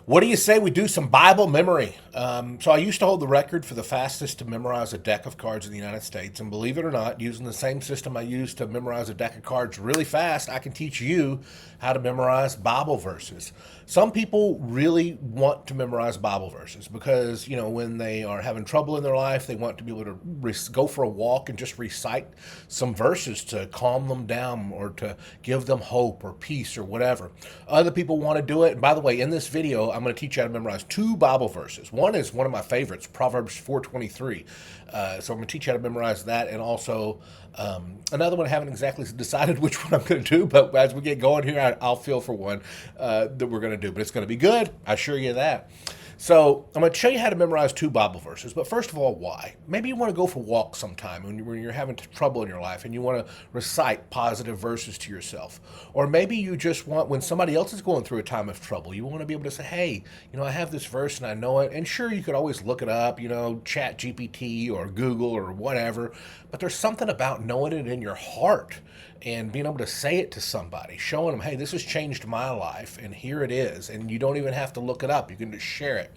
What do you say we do some Bible memory? So I used to hold the record for the fastest to memorize a deck of cards in the United States. And believe it or not, using the same system I used to memorize a deck of cards really fast, I can teach you how to memorize Bible verses. Some people really want to memorize Bible verses because, when they are having trouble in their life, they want to be able to go for a walk and just recite some verses to calm them down or to give them hope or peace or whatever. Other people want to do it. And by the way, in this video, I'm going to teach you how to memorize two Bible verses. One is one of my favorites, Proverbs 4:23. So I'm going to teach you how to memorize that, and also another one I haven't exactly decided which one I'm going to do, but as we get going here, I'll feel for one that we're going to do. But it's going to be good, I assure you that. So I'm going to show you how to memorize two Bible verses. But first of all, why? Maybe you want to go for a walk sometime when you're having trouble in your life and you want to recite positive verses to yourself. Or maybe you just want, when somebody else is going through a time of trouble, you want to be able to say, hey, I have this verse and I know it. And sure, you could always look it up, Chat GPT or Google or whatever. But there's something about knowing it in your heart and being able to say it to somebody, showing them, hey, this has changed my life, and here it is. And you don't even have to look it up. You can just share it.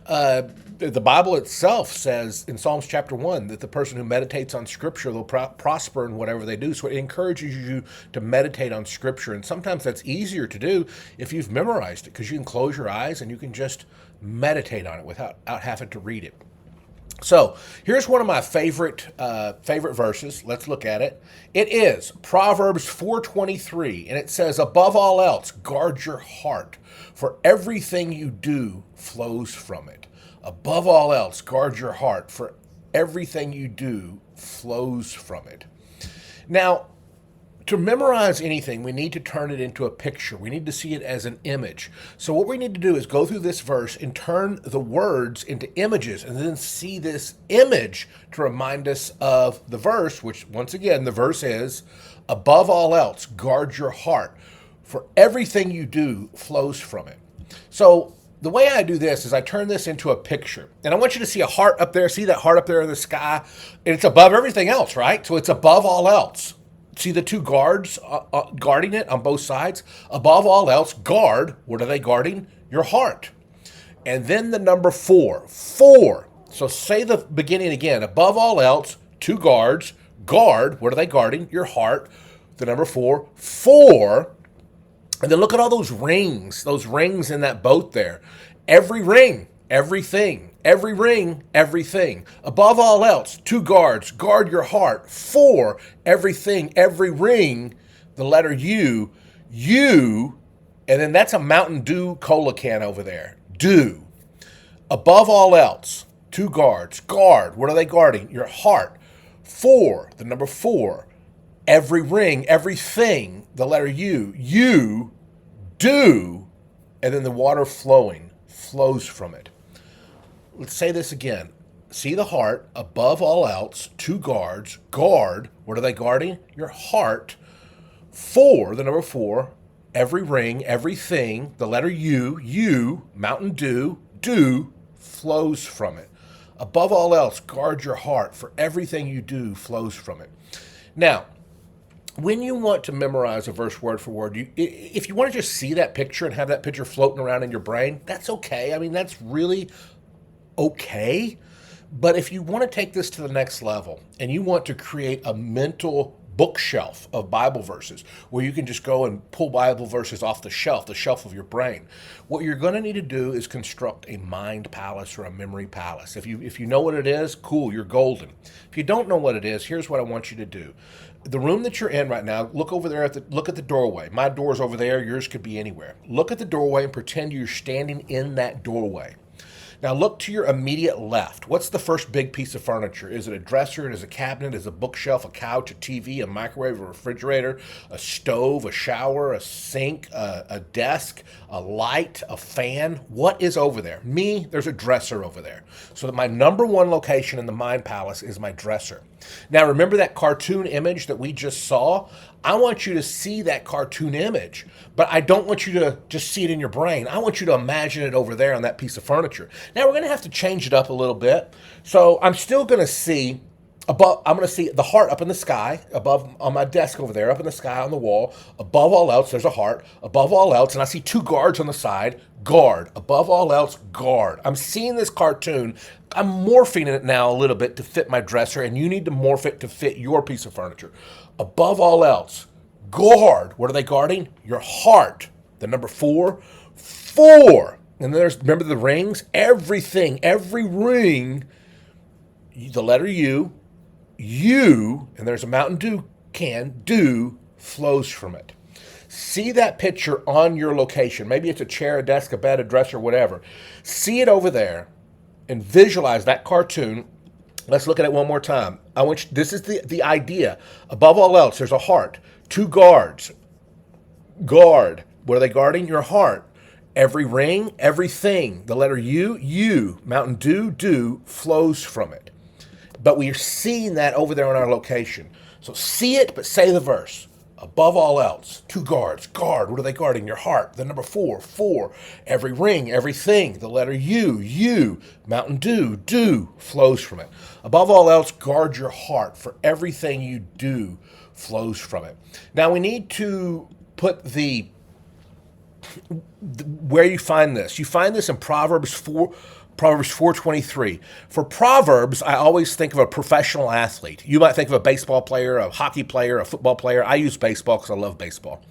The Bible itself says in Psalms chapter 1 that the person who meditates on Scripture, they'll prosper in whatever they do. So it encourages you to meditate on Scripture. And sometimes that's easier to do if you've memorized it, because you can close your eyes and you can just meditate on it without having to read it. So here's one of my favorite verses. Let's look at it. It is Proverbs 4:23, and it says, above all else, guard your heart, for everything you do flows from it. Above all else, guard your heart, for everything you do flows from it. Now, to memorize anything, we need to turn it into a picture. We need to see it as an image. So what we need to do is go through this verse and turn the words into images, and then see this image to remind us of the verse, which, once again, the verse is, above all else, guard your heart, for everything you do flows from it. So the way I do this is I turn this into a picture. And I want you to see a heart up there. See that heart up there in the sky? And it's above everything else, right? So it's above all else. See the two guards guarding it on both sides? Above all else, guard. What are they guarding? Your heart. And then the number 4. 4. So say the beginning again. Above all else, two guards. Guard. What are they guarding? Your heart. The number 4. 4. And then look at all those rings in that boat there. Every ring, everything. Every ring, everything. Above all else, two guards, guard your heart. 4, everything, every ring, the letter U, you, and then that's a Mountain Dew cola can over there. Do. Above all else, two guards, guard, what are they guarding? Your heart. 4, the number 4, every ring, everything, the letter U, you, do, and then the water flowing, flows from it. Let's say this again. See the heart, above all else, two guards, guard, what are they guarding? Your heart. 4, the number 4, every ring, everything, the letter U, you, Mountain Dew, do, flows from it. Above all else, guard your heart, for everything you do flows from it. Now, when you want to memorize a verse word for word, if you want to just see that picture and have that picture floating around in your brain, that's okay. I mean, that's really okay. But if you want to take this to the next level and you want to create a mental bookshelf of Bible verses where you can just go and pull Bible verses off the shelf of your brain, what you're going to need to do is construct a mind palace or a memory palace. If you know what it is, cool, you're golden. If you don't know what it is, here's what I want you to do. The room that you're in right now, look over there look at the doorway. My door's over there, yours could be anywhere. Look at the doorway and pretend you're standing in that doorway. Now look to your immediate left. What's the first big piece of furniture? Is it a dresser? Is it a cabinet? Is it a bookshelf, a couch, a TV, a microwave, a refrigerator, a stove, a shower, a sink, a desk, a light, a fan? What is over there? Me, there's a dresser over there. So that my number one location in the mind palace is my dresser. Now remember that cartoon image that we just saw? I want you to see that cartoon image, but I don't want you to just see it in your brain. I want you to imagine it over there on that piece of furniture. Now we're going to have to change it up a little bit. So I'm still going to see Above, I'm going to see the heart up in the sky, above on my desk over there, up in the sky on the wall. Above all else, there's a heart. Above all else, and I see two guards on the side. Guard. Above all else, guard. I'm seeing this cartoon. I'm morphing it now a little bit to fit my dresser, and you need to morph it to fit your piece of furniture. Above all else, guard. What are they guarding? Your heart. The number four, four. And there's, remember the rings? Everything, every ring, the letter U, and there's a Mountain Dew can, dew flows from it. See that picture on your location. Maybe it's a chair, a desk, a bed, a dresser, whatever. See it over there and visualize that cartoon. Let's look at it one more time. This is the idea. Above all else, there's a heart. Two guards. Guard. What are they guarding? Your heart. Every ring, everything. The letter U, Mountain Dew, dew flows from it. But we are seeing that over there on our location. So see it, but say the verse. Above all else, two guards. Guard, what are they guarding? Your heart. The number four. Every ring, everything. The letter U, Mountain Dew, dew flows from it. Above all else, guard your heart, for everything you do flows from it. Now we need to put where you find this. You find this in Proverbs 4:23. For Proverbs, I always think of a professional athlete. You might think of a baseball player, a hockey player, a football player. I use baseball because I love baseball.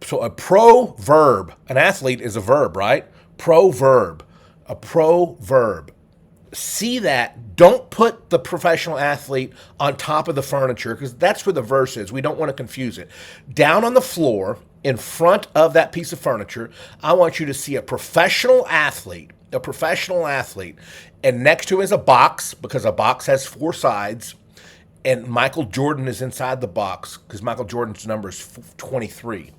So a proverb, an athlete is a verb, right? Proverb, a proverb. See that. Don't put the professional athlete on top of the furniture because that's where the verse is. We don't want to confuse it. Down on the floor, in front of that piece of furniture, I want you to see a professional athlete, and next to him is a box because a box has four sides, and Michael Jordan is inside the box because Michael Jordan's number is 23.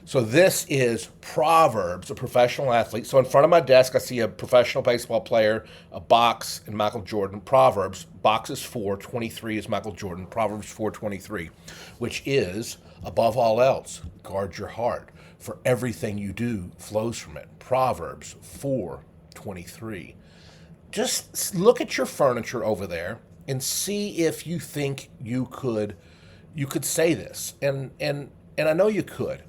So this is Proverbs, a professional athlete. So in front of my desk, I see a professional baseball player, a box, and Michael Jordan. Proverbs, box is 4, 23 is Michael Jordan. Proverbs 4:23, which is, above all else, guard your heart, for everything you do flows from it. Proverbs 4:23. Just look at your furniture over there and see if you think you could say this. And I know you could.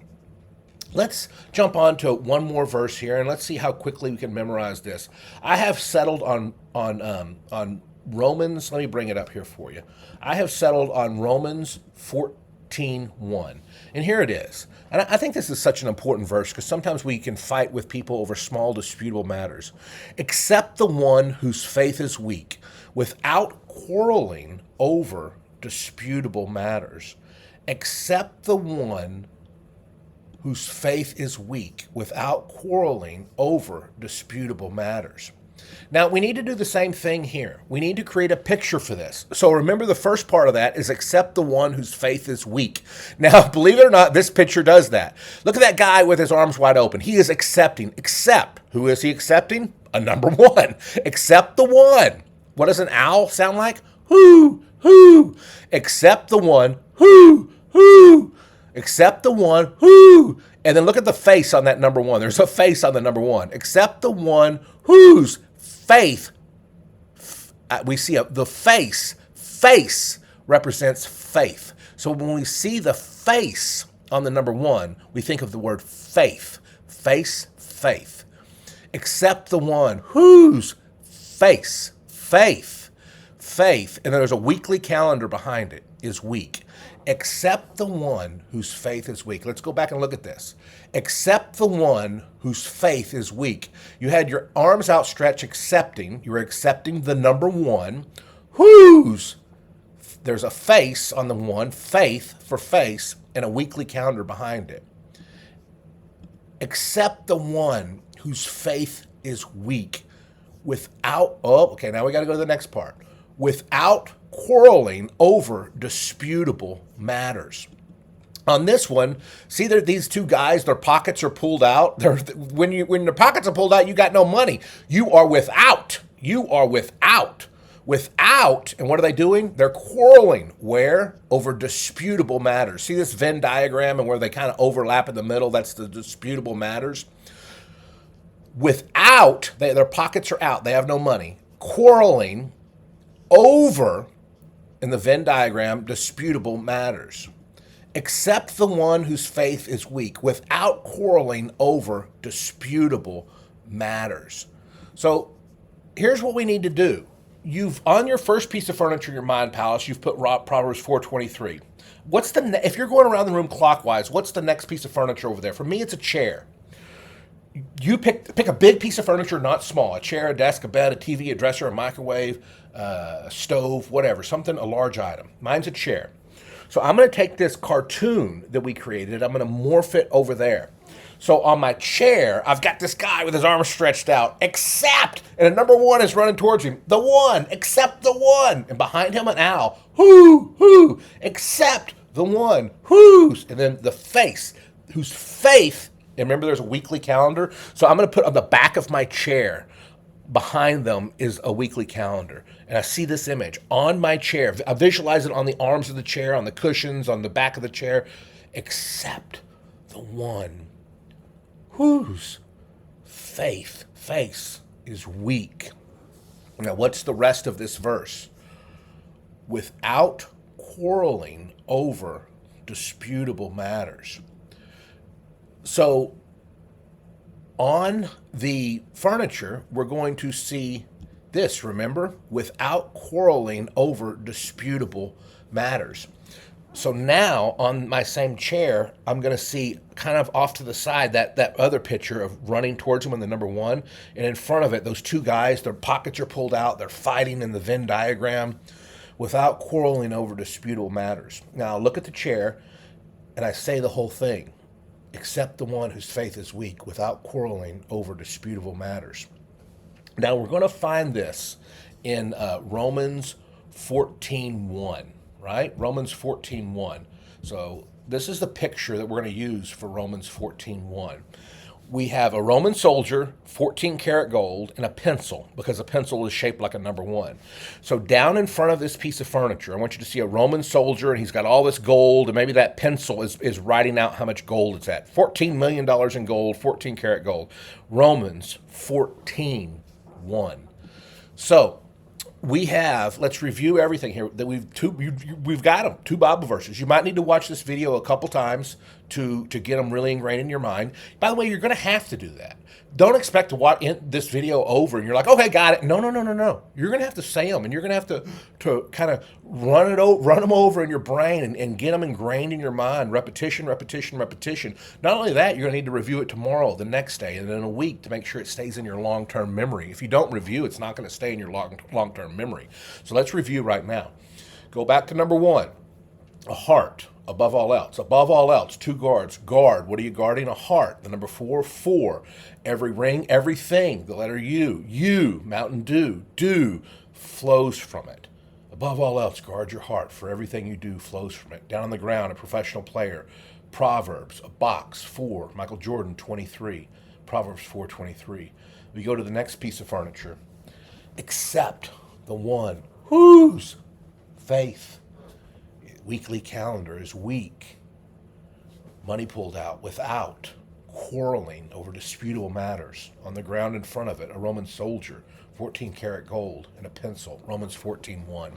Let's jump on to one more verse here, and let's see how quickly we can memorize this. I have settled on Romans. Let me bring it up here for you. I have settled on Romans 14:1, and here it is. And I think this is such an important verse because sometimes we can fight with people over small disputable matters. Except the one whose faith is weak, without quarreling over disputable matters. Except the one whose faith is weak, without quarreling over disputable matters. Now, we need to do the same thing here. We need to create a picture for this. So remember, the first part of that is accept the one whose faith is weak. Now, believe it or not, this picture does that. Look at that guy with his arms wide open. He is accepting. Accept. Who is he accepting? A number one. Accept the one. What does an owl sound like? Whoo, whoo. Accept the one. Whoo, whoo. Accept the one, whoo, and then look at the face on that number one. There's a face on the number one. Accept the one whose faith, we see the face represents faith. So when we see the face on the number one, we think of the word faith. Faith. Accept the one whose faith, and there's a weekly calendar behind it, is weak. Except the one whose faith is weak. Let's go back and look at this. Except the one whose faith is weak. You had your arms outstretched accepting. You were accepting the number one whose. There's a face on the one, faith for face, and a weekly calendar behind it. Except the one whose faith is weak. Okay, now we got to go to the next part. Without quarreling over disputable matters. On this one, see that these two guys, their pockets are pulled out. When their pockets are pulled out, you got no money. You are without. And what are they doing? They're quarreling. Where? Over disputable matters. See this Venn diagram and where they kind of overlap in the middle? That's the disputable matters. Their pockets are out. They have no money. Quarreling over in the Venn diagram, disputable matters. Accept the one whose faith is weak without quarreling over disputable matters. So here's what we need to do. You've on your first piece of furniture in your mind palace, you've put Proverbs 4:23. If you're going around the room clockwise, what's the next piece of furniture over there? For me, it's a chair. You pick a big piece of furniture, not small. A chair, a desk, a bed, a TV, a dresser, a microwave, a stove, whatever. Something, a large item. Mine's a chair. So I'm going to take this cartoon that we created. I'm going to morph it over there. So on my chair, I've got this guy with his arms stretched out, except, and a number one is running towards him. The one, except the one. And behind him, an owl. Whoo, except the one. Who's. And then the face, whose faith, and remember there's a weekly calendar. So I'm going to put on the back of my chair, behind them is a weekly calendar. And I see this image on my chair. I visualize it on the arms of the chair, on the cushions, on the back of the chair, except the one whose face is weak. Now, what's the rest of this verse? Without quarreling over disputable matters. So on the furniture, we're going to see this, remember? Without quarreling over disputable matters. So now on my same chair, I'm going to see kind of off to the side that other picture of running towards him in the number one. And in front of it, those two guys, their pockets are pulled out. They're fighting in the Venn diagram without quarreling over disputable matters. Now look at the chair and I say the whole thing. Except the one whose faith is weak, without quarreling over disputable matters. Now we're going to find this in Romans 14:1, right? Romans 14:1. So this is the picture that we're going to use for Romans 14:1. We have a Roman soldier, 14 karat gold, and a pencil, because a pencil is shaped like a number one. So down in front of this piece of furniture, I want you to see a Roman soldier, and he's got all this gold, and maybe that pencil is writing out how much gold it's at. $14 million in gold, 14 karat gold. Romans 14:1. So we have, let's review everything here. That we've got them, two Bible verses. You might need to watch this video a couple times to get them really ingrained in your mind. By the way, you're going to have to do that. Don't expect to watch this video over and you're like, okay, got it. No. You're going to have to say them, and you're going to have to kind of run them over in your brain and get them ingrained in your mind. Repetition. Not only that, you're going to need to review it tomorrow, the next day, and then in a week to make sure it stays in your long-term memory. If you don't review, it's not going to stay in your long-term memory. So let's review right now. Go back to number one, a heart. Above all else, two guards. Guard, what are you guarding? A heart. The number four. Every ring, everything. The letter U, Mountain Dew flows from it. Above all else, guard your heart, for everything you do flows from it. Down on the ground, a professional player. Proverbs, a box, 4. Michael Jordan, 23. Proverbs 4:23. We go to the next piece of furniture. Except the one whose faith, weekly calendar, is weak. Money pulled out without quarreling over disputable matters. On the ground in front of it, a Roman soldier, 14 karat gold, and a pencil. Romans 14:1.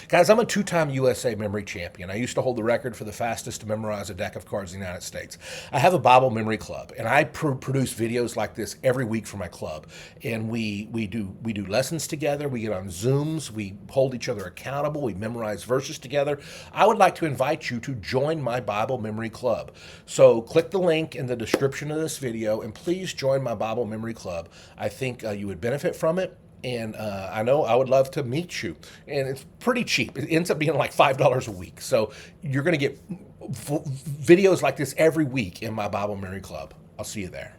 Guys, I'm a 2-time USA memory champion. I used to hold the record for the fastest to memorize a deck of cards in the United States. I have a Bible memory club, and I produce videos like this every week for my club. And we do lessons together. We get on Zooms. We hold each other accountable. We memorize verses together. I would like to invite you to join my Bible memory club. So click the link in the description of this video, and please join my Bible memory club. I think you would benefit from it. And I know I would love to meet you. And it's pretty cheap. It ends up being like $5 a week. So you're going to get videos like this every week in my Bible Memory Club. I'll see you there.